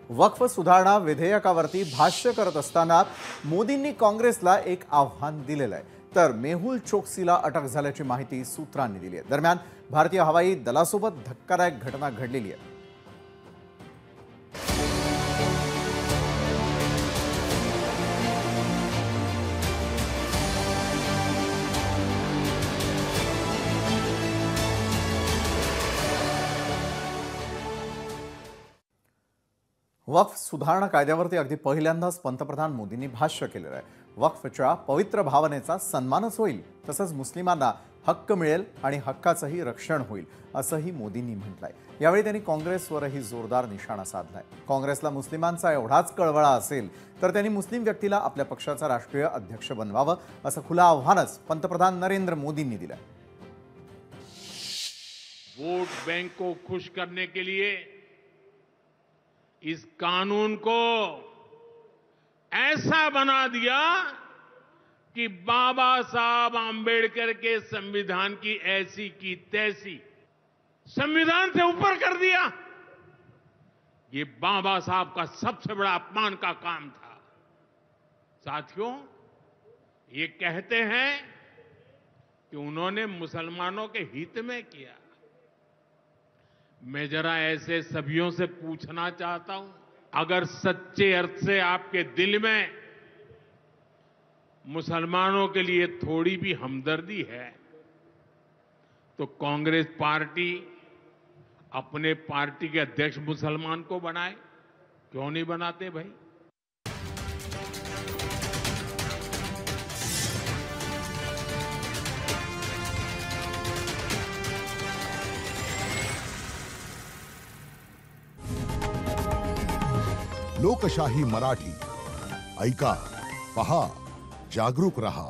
वक्फ सुधारणा विधेयकावरती भाष्य करत असताना मोदींनी काँग्रेसला एक आव्हान दिलेलं आहे, तर मेहुल चोक्सीला अटक झाल्याची माहिती सूत्रांनी दिली आहे। दरम्यान भारतीय हवाई दलासोबत धक्कादायक घटना घडलेली आहे। वक्फ सुधारणा कायद्यावरती अगदी पहिल्यांदाच पंतप्रधान मोदींनी भाष्य केलेलं आहे। वक्फच्या पवित्र भावनेचा सन्मानच होईल, तसंच मुस्लिमांना हक्क मिळेल आणि हक्काचंही रक्षण होईल, असंही मोदींनी म्हटलंय। यावेळी त्यांनी काँग्रेसवरही जोरदार निशाणा साधलाय। काँग्रेसला मुस्लिमांचा एवढाच कळवळा असेल तर त्यांनी मुस्लिम व्यक्तीला आपल्या पक्षाचा राष्ट्रीय अध्यक्ष बनवावं, असं खुलं आव्हानच पंतप्रधान नरेंद्र मोदींनी दिलंय। वोट बैंक को खुश करने के लिए इस कानून को ऐसा बना दिया कि बाबा साहब आंबेडकर के संविधान की ऐसी की तैसी संविधान से ऊपर कर दिया। ये बाबा साहब का सबसे बड़ा अपमान का काम था। साथियों, ये कहते हैं कि उन्होंने मुसलमानों के हित में किया। मैं जरा ऐसे सभियों से पूछना चाहता हूं, अगर सच्चे अर्थ से आपके दिल में मुसलमानों के लिए थोड़ी भी हमदर्दी है, तो कांग्रेस पार्टी अपने पार्टी के अध्यक्ष मुसलमान को बनाए, क्यों नहीं बनाते भाई? लोकशाही मराठी ऐका, पहा, जागरूक रहा।